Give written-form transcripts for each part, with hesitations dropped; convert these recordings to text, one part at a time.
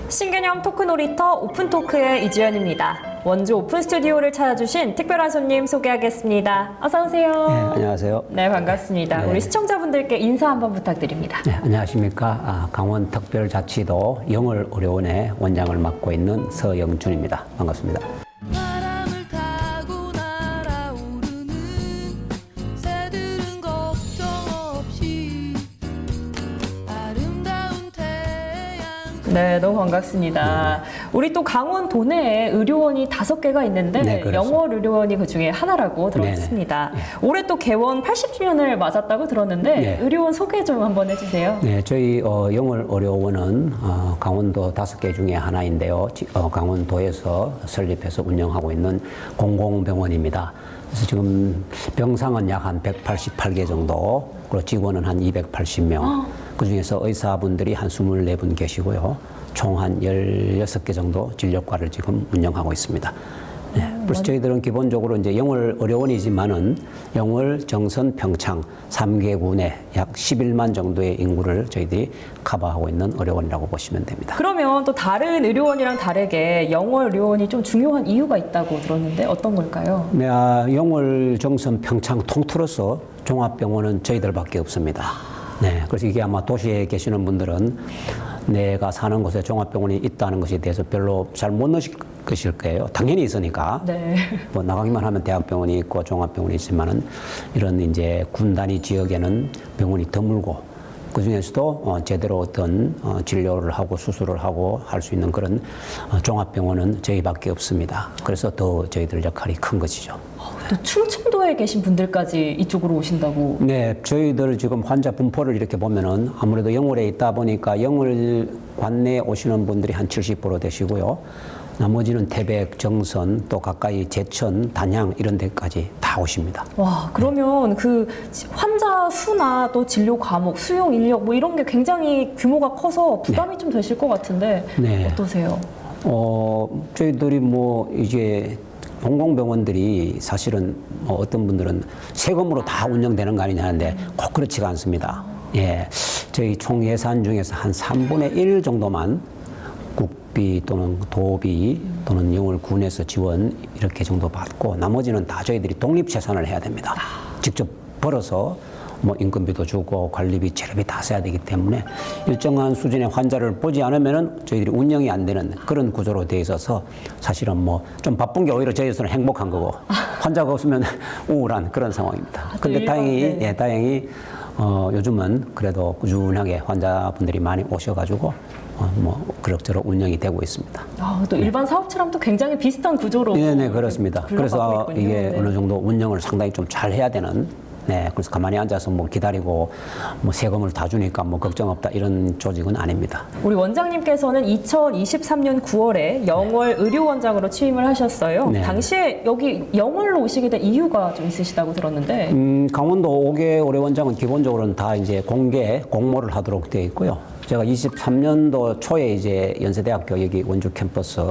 신개념 토크 놀이터 오픈토크의 이주연입니다. 원주 오픈 스튜디오를 찾아주신 특별한 손님 소개하겠습니다. 어서 오세요. 네, 안녕하세요. 네, 반갑습니다. 네. 우리 시청자분들께 인사 한번 부탁드립니다. 네, 안녕하십니까. 강원특별자치도 영월의료원의 원장을 맡고 있는 서영준입니다. 반갑습니다. 바람을 타고 날아오르는 새들은 걱정 없이 아름다운 태양. 네, 너무 반갑습니다. 우리 또 강원 도내에 의료원이 5개가 있는데 네, 그렇습니다. 영월의료원이 그 중에 하나라고 들었습니다. 올해 또 개원 80주년을 맞았다고 들었는데 네. 의료원 소개 좀 한번 해주세요. 네, 저희 영월의료원은 강원도 5개 중에 하나인데요. 강원도에서 설립해서 운영하고 있는 공공병원입니다. 그래서 지금 병상은 약 한 188개 정도, 그리고 직원은 한 280명. 그중에서 의사분들이 한 24분 계시고요. 총 한 16개 정도 진료과를 지금 운영하고 있습니다. 네, 그래서 저희들은 기본적으로 이제 영월의료원이지만은 영월, 정선, 평창 3개 군에 약 11만 정도의 인구를 저희들이 커버하고 있는 의료원이라고 보시면 됩니다. 그러면 또 다른 의료원이랑 다르게 영월의료원이 좀 중요한 이유가 있다고 들었는데 어떤 걸까요? 네, 영월, 정선, 평창 통틀어서 종합병원은 저희들밖에 없습니다. 네, 그래서 이게 아마 도시에 계시는 분들은 내가 사는 곳에 종합병원이 있다는 것에 대해서 별로 잘 못 느끼실 거예요. 당연히 있으니까. 네. 뭐 나가기만 하면 대학병원이 있고 종합병원이 있지만은 이런 이제 군 단위 지역에는 병원이 드물고 그 중에서도 제대로 어떤 진료를 하고 수술을 하고 할 수 있는 그런 종합병원은 저희밖에 없습니다. 그래서 더 저희들 역할이 큰 것이죠. 또 충청도에 계신 분들까지 이쪽으로 오신다고. 네, 저희들 지금 환자 분포를 이렇게 보면은 아무래도 영월에 있다 보니까 영월 관내에 오시는 분들이 한 70% 되시고요. 나머지는 태백, 정선, 또 가까이 제천, 단양 이런 데까지 다 오십니다. 와, 그러면 그 환자 수나 또 진료 과목, 수용 인력 뭐 이런 게 굉장히 규모가 커서 부담이 좀 되실 것 같은데 네. 어떠세요? 저희들이 뭐 이제 공공병원들이 사실은 뭐 어떤 분들은 세금으로 다 운영되는 거 아니냐 하는데 꼭 그렇지가 않습니다. 예, 저희 총 예산 중에서 한 3분의 1 정도만 국비 또는 도비 또는 영월군에서 지원 이렇게 정도 받고 나머지는 다 저희들이 독립재산을 해야 됩니다. 직접 벌어서 뭐 인건비도 주고 관리비, 재료비 다 써야 되기 때문에 일정한 수준의 환자를 보지 않으면은 저희들이 운영이 안 되는 그런 구조로 되어 있어서 사실은 뭐 좀 바쁜 게 오히려 저희로서는 행복한 거고 환자가 없으면 우울한 그런 상황입니다. 근데 다행히 요즘은 그래도 꾸준하게 환자분들이 많이 오셔가지고 뭐 그럭저럭 운영이 되고 있습니다. 또 일반 사업체랑 또 굉장히 비슷한 구조로. 네, 그렇습니다. 그래서 굴러가고 있군요. 이게 네. 어느 정도 운영을 상당히 좀 잘 해야 되는. 네, 그래서 가만히 앉아서 뭐 기다리고 뭐 세금을 다 주니까 뭐 걱정 없다 이런 조직은 아닙니다. 우리 원장님께서는 2023년 9월에 영월 의료원장으로 취임을 하셨어요. 네. 당시에 여기 영월로 오시게 된 이유가 좀 있으시다고 들었는데. 강원도 5개 의료원장은 기본적으로는 다 이제 공모를 하도록 되어 있고요. 제가 23년도 초에 이제 연세대학교 여기 원주 캠퍼스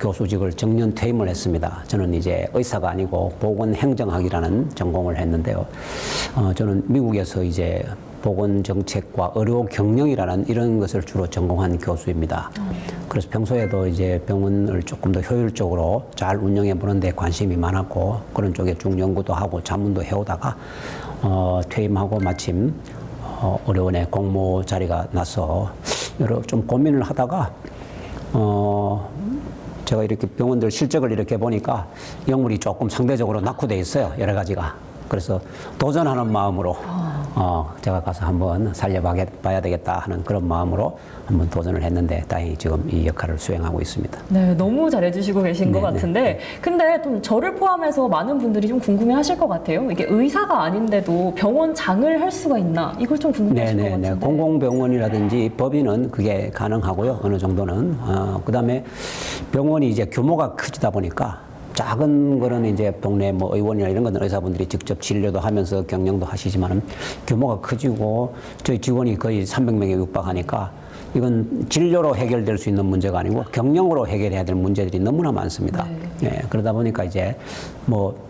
교수직을 정년 퇴임을 했습니다. 저는 이제 의사가 아니고 보건행정학이라는 전공을 했는데요. 저는 미국에서 이제 보건정책과 의료경영이라는 이런 것을 주로 전공한 교수입니다. 그래서 평소에도 이제 병원을 조금 더 효율적으로 잘 운영해 보는 데 관심이 많았고 그런 쪽에 쭉 연구도 하고 자문도 해오다가 퇴임하고 마침 의료원에 공모 자리가 나서 여러 좀 고민을 하다가 제가 이렇게 병원들 실적을 이렇게 보니까 영물이 조금 상대적으로 낙후돼 있어요. 여러 가지가. 그래서 도전하는 마음으로 제가 가서 한번 살려봐야 되겠다 하는 그런 마음으로 한번 도전을 했는데 다행히 지금 이 역할을 수행하고 있습니다. 네, 너무 잘해주시고 계신 것 네, 같은데 네. 근데 좀 저를 포함해서 많은 분들이 좀 궁금해하실 것 같아요. 이게 의사가 아닌데도 병원장을 할 수가 있나? 이걸 좀 궁금해하실 것 같은데. 공공병원이라든지 법인은 그게 가능하고요. 어느 정도는. 그다음에 병원이 이제 규모가 커지다 보니까 작은 거는 이제 동네 뭐 의원이나 이런 거는 의사분들이 직접 진료도 하면서 경영도 하시지만은 규모가 커지고 저희 직원이 거의 300명에 육박하니까 이건 진료로 해결될 수 있는 문제가 아니고 경영으로 해결해야 될 문제들이 너무나 많습니다. 네, 그러다 보니까 이제 뭐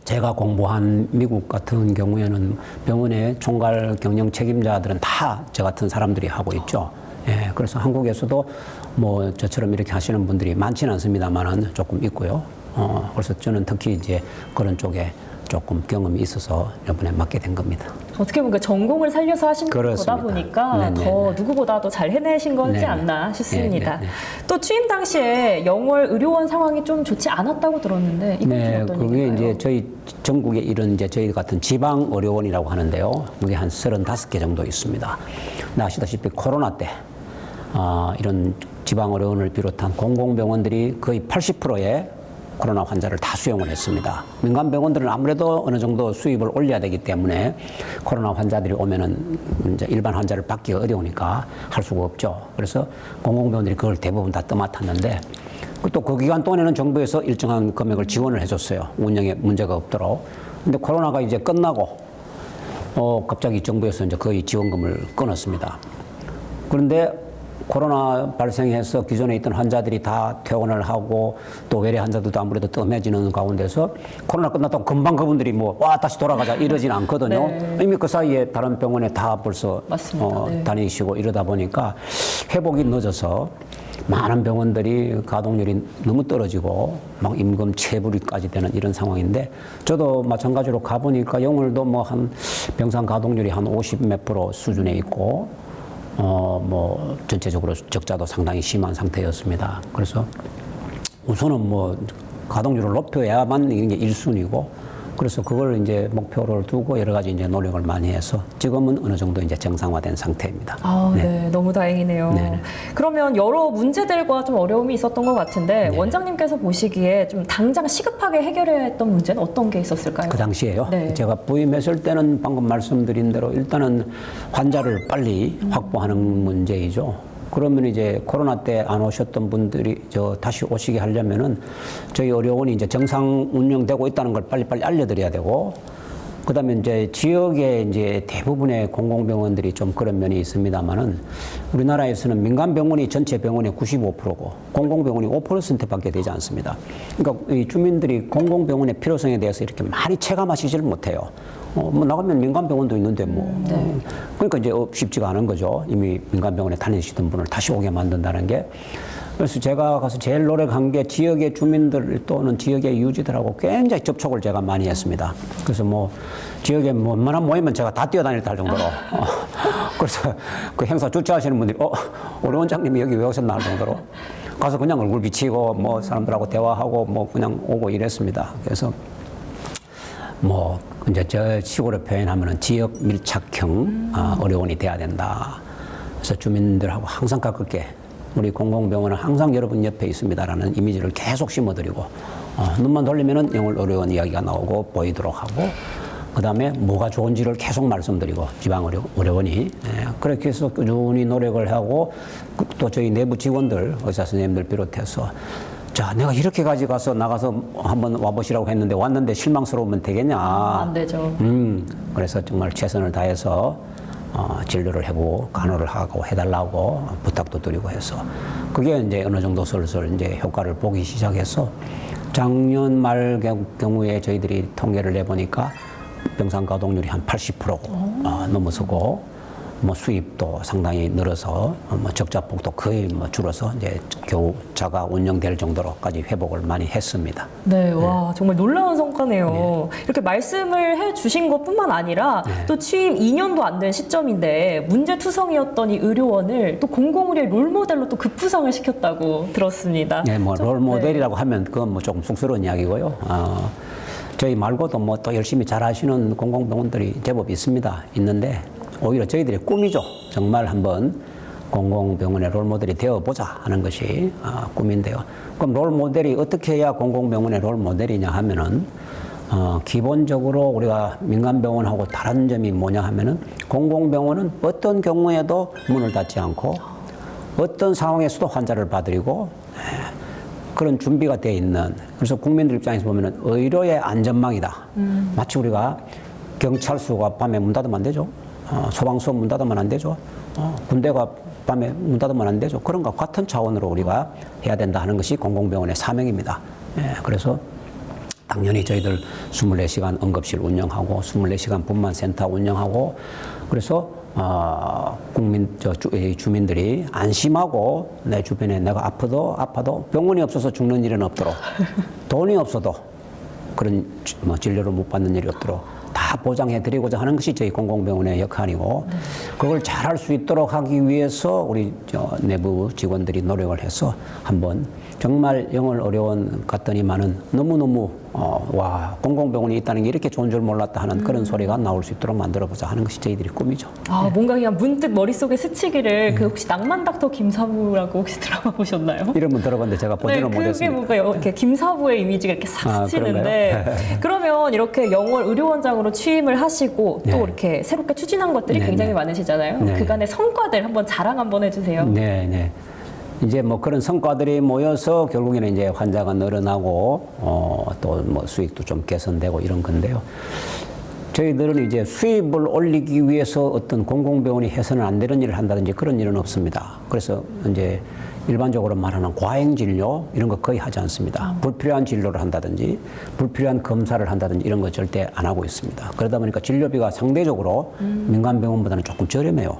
제가 공부한 미국 같은 경우에는 병원의 총괄 경영 책임자들은 다 저 같은 사람들이 하고 있죠. 예, 그래서 한국에서도 뭐 저처럼 이렇게 하시는 분들이 많지는 않습니다만은 조금 있고요. 그래서 저는 특히 이제 그런 쪽에 조금 경험이 있어서 이번에 맡게 된 겁니다. 어떻게 보면 그 전공을 살려서 하신 거다 그렇습니다. 보니까 네네네. 더 누구보다도 잘 해내신 거지 네네. 않나 싶습니다. 네네네. 또 취임 당시에 영월 의료원 상황이 좀 좋지 않았다고 들었는데 이건 좀 네, 어떤 그게 얘기인가요? 이제 저희 전국에 이런 이제 저희 같은 지방 의료원이라고 하는데요. 그게 한 35개 정도 있습니다. 근데 아시다시피 코로나 때 이런 지방 의료원을 비롯한 공공병원들이 거의 80%의 코로나 환자를 다 수용을 했습니다. 민간 병원들은 아무래도 어느 정도 수입을 올려야 되기 때문에 코로나 환자들이 오면은 이제 일반 환자를 받기가 어려우니까 할 수가 없죠. 그래서 공공병원들이 그걸 대부분 다 떠맡았는데 또 그 기간 동안에는 정부에서 일정한 금액을 지원을 해줬어요. 운영에 문제가 없도록. 근데 코로나가 이제 끝나고 갑자기 정부에서 이제 거의 지원금을 끊었습니다. 그런데 코로나 발생해서 기존에 있던 환자들이 다 퇴원을 하고 또 외래 환자들도 아무래도 뜸해지는 가운데서 코로나 끝났다고 금방 그분들이 다시 돌아가자 이러진 않거든요. 네. 이미 그 사이에 다른 병원에 다 벌써 맞습니다. 네. 다니시고 이러다 보니까 회복이 늦어서 많은 병원들이 가동률이 너무 떨어지고 막 임금 체불까지 되는 이런 상황인데 저도 마찬가지로 가보니까 영월도 뭐 한 병상 가동률이 한 50 몇 % 수준에 있고 전체적으로 적자도 상당히 심한 상태였습니다. 그래서 우선은 가동률을 높여야만 이게 1순위고 그래서 그걸 이제 목표를 두고 여러 가지 이제 노력을 많이 해서 지금은 어느 정도 이제 정상화된 상태입니다. 네, 너무 다행이네요. 네네. 그러면 여러 문제들과 좀 어려움이 있었던 것 같은데 네. 원장님께서 보시기에 좀 당장 시급하게 해결해야 했던 문제는 어떤 게 있었을까요? 그 당시에요. 네. 제가 부임했을 때는 방금 말씀드린 대로 일단은 환자를 빨리 확보하는 문제이죠. 그러면 이제 코로나 때 안 오셨던 분들이 다시 오시게 하려면은 저희 의료원이 이제 정상 운영되고 있다는 걸 빨리빨리 알려드려야 되고 그다음에 이제 지역에 이제 대부분의 공공병원들이 좀 그런 면이 있습니다만은 우리나라에서는 민간 병원이 전체 병원의 95%고 공공병원이 5%밖에 되지 않습니다. 그러니까 이 주민들이 공공병원의 필요성에 대해서 이렇게 많이 체감하시질 못해요. 나가면 민간 병원도 있는데 그러니까 이제 쉽지가 않은 거죠. 이미 민간 병원에 다니시던 분을 다시 오게 만든다는 게. 그래서 제가 가서 제일 노력한 게 지역의 주민들 또는 지역의 유지들하고 굉장히 접촉을 제가 많이 했습니다. 그래서 지역에 웬만한 모이면 제가 다 뛰어다닐 할 정도로. 그래서 그 행사 주최하시는 분들이 우리 원장님이 여기 왜 오셨나 할 정도로 가서 그냥 얼굴 비치고 사람들하고 대화하고 그냥 오고 이랬습니다. 그래서 이제 저 식으로 표현하면은 지역 밀착형 의료원이 돼야 된다. 그래서 주민들하고 항상 가깝게 우리 공공병원은 항상 여러분 옆에 있습니다라는 이미지를 계속 심어드리고 눈만 돌리면은 영월 의료원 이야기가 나오고 보이도록 하고 그다음에 뭐가 좋은지를 계속 말씀드리고 지방의료원이 그렇게 해서 꾸준히 노력을 하고 또 저희 내부 직원들 의사 선생님들 비롯해서 자, 내가 이렇게까지 나가서 한번 와보시라고 했는데 왔는데 실망스러우면 되겠냐. 안 되죠. 그래서 정말 최선을 다해서 진료를 해보고 간호를 하고 해달라고 부탁도 드리고 해서 그게 이제 어느 정도 슬슬 이제 효과를 보기 시작해서 작년 말 경우에 저희들이 통계를 내보니까 병상 가동률이 한 80%고 넘어서고 수입도 상당히 늘어서 적자폭도 거의 줄어서 이제 겨우 자가 운영될 정도로까지 회복을 많이 했습니다. 네, 와 정말 놀라운 성과네요. 이렇게 말씀을 해주신 것뿐만 아니라 또 취임 2년도 안 된 시점인데 문제투성이었던 이 의료원을 또 공공의료의 롤모델로 또 급부상을 시켰다고 들었습니다. 네, 롤모델이라고 하면 그건 조금 쑥스러운 이야기고요. 저희 말고도 또 열심히 잘하시는 공공병원들이 제법 있는데 오히려 저희들의 꿈이죠. 정말 한번 공공병원의 롤모델이 되어보자 하는 것이 꿈인데요. 그럼 롤모델이 어떻게 해야 공공병원의 롤모델이냐 하면은 기본적으로 우리가 민간병원하고 다른 점이 뭐냐 하면은 공공병원은 어떤 경우에도 문을 닫지 않고 어떤 상황에서도 환자를 봐드리고 그런 준비가 되어 있는 그래서 국민들 입장에서 보면은 의료의 안전망이다. 마치 우리가 경찰서가 밤에 문 닫으면 안 되죠. 소방서 문 닫으면 안 되죠. 군대가 밤에 문 닫으면 안 되죠. 그런 것 같은 차원으로 우리가 해야 된다 하는 것이 공공병원의 사명입니다. 그래서 당연히 저희들 24시간 응급실 운영하고 24시간 분만센터 운영하고 그래서 주민들이 안심하고 내 주변에 내가 아파도 병원이 없어서 죽는 일은 없도록 돈이 없어도 그런 진료를 못 받는 일이 없도록 다 보장해드리고자 하는 것이 저희 공공병원의 역할이고 그걸 잘할 수 있도록 하기 위해서 우리 내부 직원들이 노력을 해서 한번 정말 영월 의료원 갔더니만은 너무너무 와 공공병원이 있다는 게 이렇게 좋은 줄 몰랐다 하는 그런 소리가 나올 수 있도록 만들어보자 하는 것이 저희들의 꿈이죠. 아, 뭔가 그냥 문득 머릿속에 스치기를 그 혹시 낭만 닥터 김사부라고 혹시 드라마 보셨나요? 이름은 들어봤는데 제가 보지는 그게 못했습니다. 뭔가 이렇게 김사부의 이미지가 이렇게 싹 스치는데 그러면 이렇게 영월 의료원장으로 취임을 하시고 또 네. 이렇게 새롭게 추진한 것들이 네, 굉장히 네. 많으시잖아요. 네. 그간의 성과들 한번 자랑 한번 해주세요. 네, 네. 이제 뭐 그런 성과들이 모여서 결국에는 이제 환자가 늘어나고 또 뭐 수익도 좀 개선되고 이런 건데요. 저희들은 이제 수입을 올리기 위해서 어떤 공공병원이 해서는 안 되는 일을 한다든지 그런 일은 없습니다. 그래서 이제 일반적으로 말하는 과잉 진료 이런 거 거의 하지 않습니다. 불필요한 진료를 한다든지 불필요한 검사를 한다든지 이런 거 절대 안 하고 있습니다. 그러다 보니까 진료비가 상대적으로 민간 병원보다는 조금 저렴해요.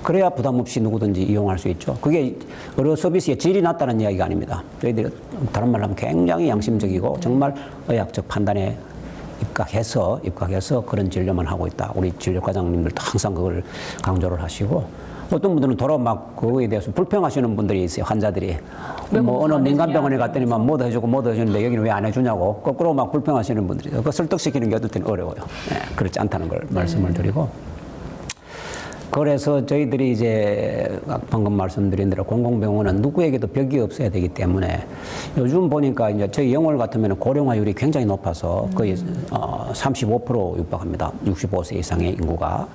그래야 부담 없이 누구든지 이용할 수 있죠. 그게 의료 서비스의 질이 낮다는 이야기가 아닙니다. 저희들이 다른 말로 하면 굉장히 양심적이고 정말 의학적 판단에 입각해서 그런 진료만 하고 있다. 우리 진료과장님들도 항상 그걸 강조를 하시고 어떤 분들은 도로 막 그거에 대해서 불평하시는 분들이 있어요. 환자들이 뭐 어느 민간병원에 갔더니만 뭐도 해주고 뭐도 해주는데 여기는 왜 안 해주냐고 거꾸로 막 불평하시는 분들이 그거 설득시키는 게 어떨 때는 어려워요. 네, 그렇지 않다는 걸 말씀을 드리고 그래서 저희들이 이제 방금 말씀드린 대로 공공병원은 누구에게도 벽이 없어야 되기 때문에 요즘 보니까 이제 저희 영월 같으면 고령화율이 굉장히 높아서 거의 35% 육박합니다. 65세 이상의 인구가.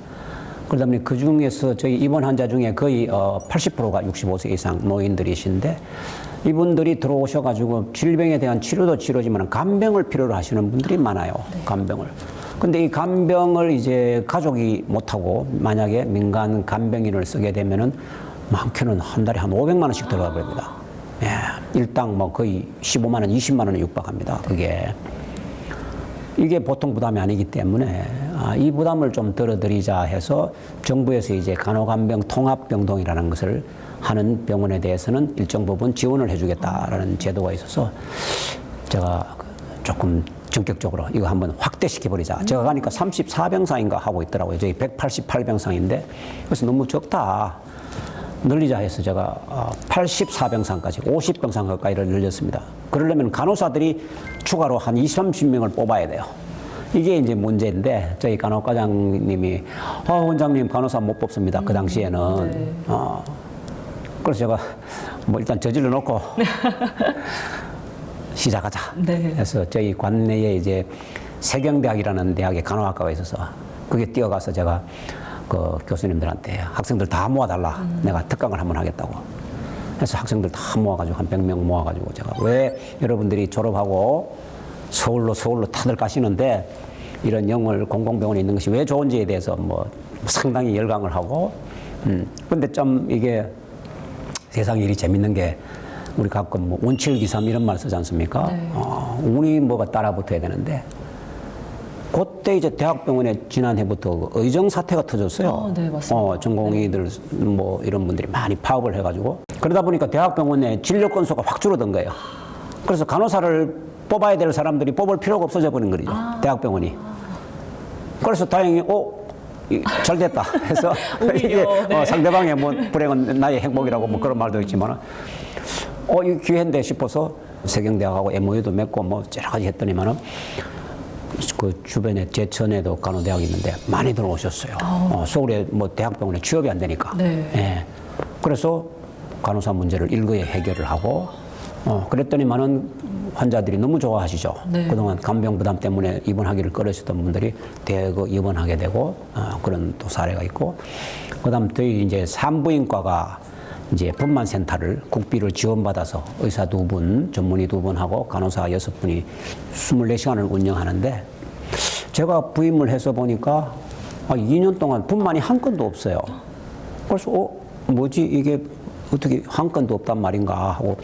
그러다 보니 그 중에서 저희 입원 환자 중에 거의 80%가 65세 이상 노인들이신데 이분들이 들어오셔가지고 질병에 대한 치료도 치료지만 간병을 필요로 하시는 분들이 많아요. 간병을. 근데 이 간병을 이제 가족이 못하고 만약에 민간 간병인을 쓰게 되면은 많게는 한 달에 한 500만 원씩 들어가 버립니다. 예, 일당 뭐 거의 15만 원, 20만 원에 육박합니다. 그게. 이게 보통 부담이 아니기 때문에 이 부담을 좀 덜어드리자 해서 정부에서 이제 간호간병 통합병동이라는 것을 하는 병원에 대해서는 일정 부분 지원을 해주겠다라는 제도가 있어서 제가 조금 전격적으로 이거 한번 확대시켜버리자. 제가 가니까 34병상인가 하고 있더라고요. 저희 188병상인데 그래서 너무 적다. 늘리자 해서 제가 84병상까지 50병상 가까이를 늘렸습니다. 그러려면 간호사들이 추가로 한 20, 30명을 뽑아야 돼요. 이게 이제 문제인데 저희 간호과장님이 원장님 간호사 못 뽑습니다. 그 당시에는. 네. 그래서 제가 뭐 일단 저질러 놓고 시작하자. 네. 그래서 저희 관내에 이제 세경대학이라는 대학에 간호학과가 있어서 그게 뛰어가서 제가 그 교수님들한테 학생들 다 모아달라. 내가 특강을 한번 하겠다고. 그래서 학생들 다 모아가지고 한 100명 모아가지고 제가 왜 여러분들이 졸업하고 서울로 다들 가시는데 이런 영월 공공병원에 있는 것이 왜 좋은지에 대해서 뭐 상당히 열광을 하고 근데 좀 이게 세상 일이 재밌는 게 우리 가끔 뭐 운칠기삼 이런 말 쓰지 않습니까? 네. 운이 뭐가 따라붙어야 되는데 그때 이제 대학병원에 지난해부터 그 의정 사태가 터졌어요. 네, 맞습니다. 전공의들 뭐 이런 분들이 많이 파업을 해가지고 그러다 보니까 대학병원에 진료 건수가 확 줄어든 거예요. 그래서 간호사를 뽑아야 될 사람들이 뽑을 필요가 없어져 버린 거죠. 대학병원이. 그래서 다행히 잘 됐다 해서 이게 네. 상대방의 뭐 불행은 나의 행복이라고 뭐 그런 말도 있지만 이 기회인데 싶어서 세경대학하고 MOU도 맺고 뭐 여러 가지 했더니만은 그 주변에 제천에도 간호대학이 있는데 많이 들어오셨어요. 서울에 뭐 대학병원에 취업이 안 되니까. 네. 예. 그래서 간호사 문제를 일거에 해결을 하고 그랬더니만은 환자들이 너무 좋아하시죠. 네. 그동안 간병 부담 때문에 입원하기를 꺼려졌던 분들이 대거 입원하게 되고 그런 또 사례가 있고 그다음 저희 이제 산부인과가 이제 분만센터를 국비를 지원받아서 의사 2분, 전문의 2분하고 간호사 6분이 24시간을 운영하는데 제가 부임을 해서 보니까 2년 동안 분만이 한 건도 없어요. 그래서 뭐지 이게 어떻게 한 건도 없단 말인가 하고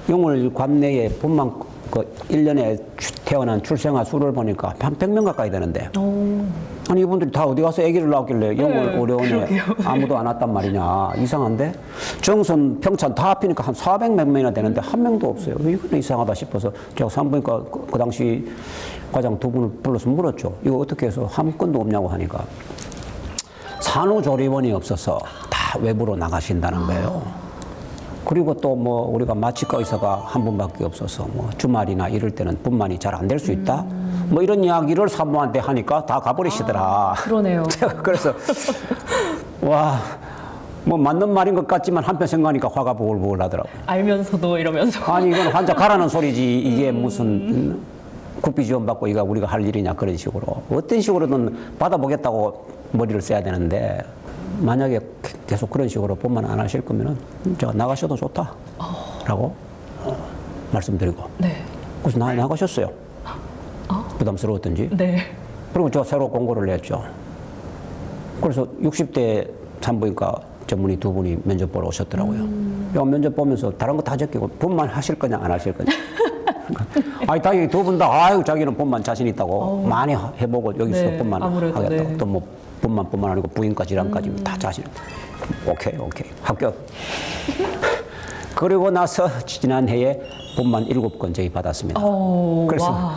영월 관내에 분만 그 1년에 태어난 출생아 수를 보니까 한 100명 가까이 되는데 아니 이분들이 다 어디 가서 아기를 낳았길래 영월 네, 의료원에 그러게요. 아무도 안 왔단 말이냐. 이상한데 정선, 평창 다 합히니까 한 400 몇 명이나 되는데 한 명도 없어요. 이거는 이상하다 싶어서 제가 산부인과 그 당시 과장 두 분을 불러서 물었죠. 이거 어떻게 해서 한 건도 없냐고 하니까 산후조리원이 없어서 다 외부로 나가신다는 거예요. 그리고 또 뭐 우리가 마취과 의사가 한 분밖에 없어서 뭐 주말이나 이럴 때는 분만이 잘 안 될 수 있다. 뭐 이런 이야기를 산모한테 하니까 다 가버리시더라. 그러네요. 제가 그래서 와, 뭐 맞는 말인 것 같지만 한편 생각하니까 화가 보글보글 하더라고요. 알면서도 이러면서. 아니 이건 환자 가라는 소리지 이게 무슨 국비 지원 받고 이거 우리가 할 일이냐 그런 식으로 어떤 식으로든 받아보겠다고 머리를 써야 되는데 만약에 계속 그런 식으로 본만 안 하실 거면은 제가 나가셔도 좋다라고 말씀드리고 네. 그래서 나가셨어요. 부담스러웠던지. 네. 그리고 제가 새로 공고를 냈죠. 그래서 60대 산부인과 전문의 두 분이 면접 보러 오셨더라고요. 제가 면접 보면서 다른 거 다 제끼고 본만 하실 거냐 안 하실 거냐. 아니 당연히 두 분 다 아유 자기는 본만 자신 있다고 많이 해보고 여기서 네, 본만 아무래도, 하겠다고 네. 또 뭐 본만뿐만 아니고 부인과 질환까지 다 자신. 오케이 합격. 그리고 나서 지난해에 본만 7건 저희 받았습니다. 그래서 와.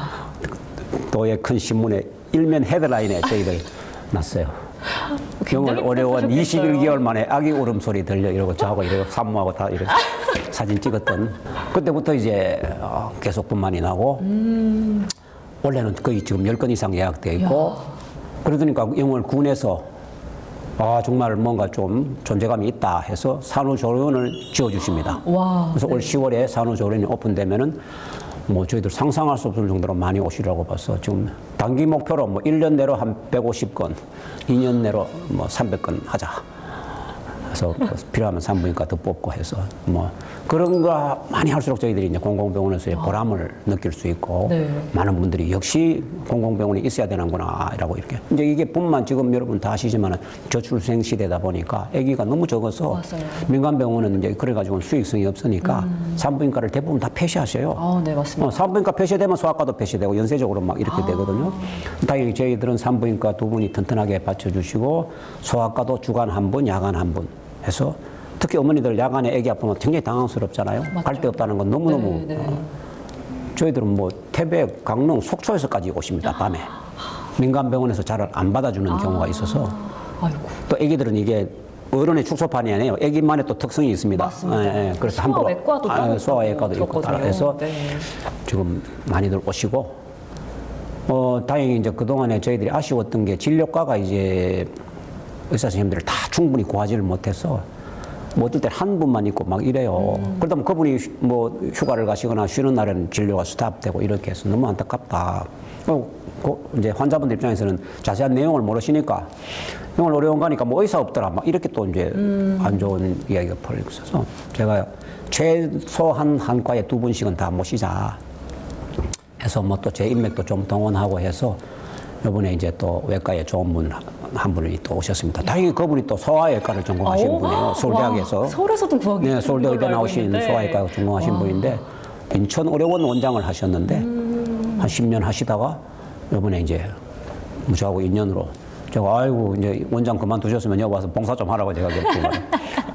도의 큰 신문에 일면 헤드라인에 저희들 났어요. 영월 굉장히 의료원 뿌듯하셨겠어요. 21개월 만에 아기 울음소리 들려 이러고 저하고 이러고 산모하고 다 이렇게 사진 찍었던 그때부터 이제 계속 분만이 나고 원래는 거의 지금 10건 이상 예약되어 있고 그러니까 영월 군에서 정말 뭔가 좀 존재감이 있다 해서 산후조리원을 지어주십니다. 와. 그래서 올 10월에 산후조리원이 오픈되면은 뭐 저희들 상상할 수 없을 정도로 많이 오시라고 봐서 지금 단기 목표로 뭐 1년 내로 한 150건, 2년 내로 뭐 300건 하자. 그래서 필요하면 산부인과 더 뽑고 해서 뭐 그런 거 많이 할수록 저희들이 이제 공공병원에서의 보람을 느낄 수 있고 네. 많은 분들이 역시 공공병원이 있어야 되는구나라고 이렇게 이제 이게 뿐만 지금 여러분 다 아시지만은 저출생 시대다 보니까 아기가 너무 적어서 맞아요. 민간병원은 이제 그래가지고 수익성이 없으니까 산부인과를 대부분 다 폐쇄하셔요. 네, 맞습니다. 산부인과 폐쇄되면 소아과도 폐쇄되고 연쇄적으로 막 이렇게 되거든요. 다행히 저희들은 산부인과 두 분이 튼튼하게 받쳐주시고 소아과도 주간 한 분, 야간 한 분 해서 특히 어머니들 야간에 아기 아프면 굉장히 당황스럽잖아요. 갈 데 없다는 건 너무너무 네. 저희들은 뭐 태백, 강릉, 속초에서까지 오십니다. 밤에. 민간병원에서 잘 안 받아주는 경우가 있어서 아이고. 또 아기들은 이게 어른의 축소판이 아니에요. 아기만의 또 특성이 있습니다. 맞습니다. 그래서 소아외과도 따로 소아외과도 있고 따라 들었거든요. 해서 네. 지금 많이들 오시고 다행히 이제 그동안에 저희들이 아쉬웠던 게 진료과가 이제 의사 선생님들을 다 충분히 구하지를 못해서 뭐 어떨 때 한 분만 있고 막 이래요. 그러다 보면 그분이 뭐 휴가를 가시거나 쉬는 날에는 진료가 스탑되고 이렇게 해서 너무 안타깝다. 이제 환자분들 입장에서는 자세한 내용을 모르시니까 영월 의료원 가니까 뭐 의사 없더라 막 이렇게 또 이제 안 좋은 이야기가 퍼지고 있어서 제가 최소한 한 과에 2분씩은 다 모시자 해서 뭐 또 제 인맥도 좀 동원하고 해서 이번에 이제 또 외과에 좋은 분 한 분이 또 오셨습니다. 다행히 그분이 또 소아외과를 전공하신 분이에요. 서울대학에서. 와, 서울에서도 구하기 네, 서울대 의대 힘든 걸로 나오신 알고 있는데. 소아외과 전공하신 분인데 인천 의료원 원장을 하셨는데 한 10년 하시다가 이번에 이제 무시하고 2년으로 제가 아이고 이제 원장 그만두셨으면 여기 와서 봉사 좀 하라고 제가 그랬더니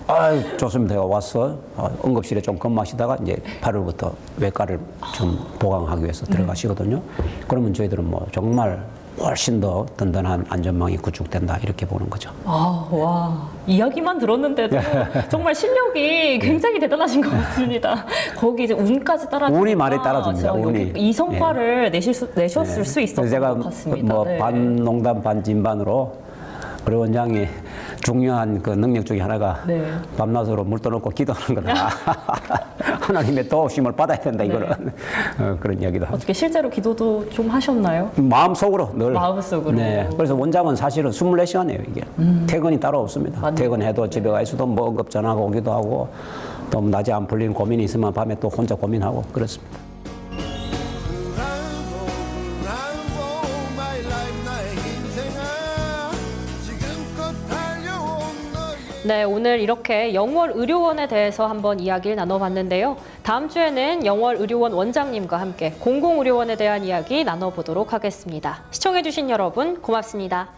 아유 좋습니다. 제가 와서 응급실에 좀 근무하시다가 이제 8월부터 외과를 좀 보강하기 위해서 들어가시거든요. 그러면 저희들은 뭐 정말 훨씬 더 든든한 안전망이 구축된다 이렇게 보는 거죠. 와, 이야기만 들었는데도 정말 실력이 굉장히 대단하신 것 같습니다. 거기 이제 운까지 따라주니까 운이 많이 따라줍니다. 제가 운이. 여기 이 성과를 내셨을 수 있었던 그래서 제가 것 같습니다. 뭐 네. 반 농담 반 진반으로 우리 원장이 중요한 그 능력 중에 하나가 네. 밤낮으로 물 떠놓고 기도하는 거다. 하나님의 도우심을 받아야 된다 이거는 그런 이야기도 하고. 어떻게 실제로 기도도 좀 하셨나요? 마음속으로 늘. 마음속으로. 네. 그래서 원장은 사실은 24시간이에요 이게. 퇴근이 따로 없습니다. 맞네요. 퇴근해도 집에 가 있어도 뭐 응급 전화가 오기도 하고 또 낮에 안 풀린 고민이 있으면 밤에 또 혼자 고민하고 그렇습니다. my life 나의 인생아 지금껏 달려온 너의 네, 오늘 이렇게 영월 의료원에 대해서 한번 이야기를 나눠봤는데요. 다음 주에는 영월 의료원 원장님과 함께 공공의료원에 대한 이야기 나눠보도록 하겠습니다. 시청해주신 여러분 고맙습니다.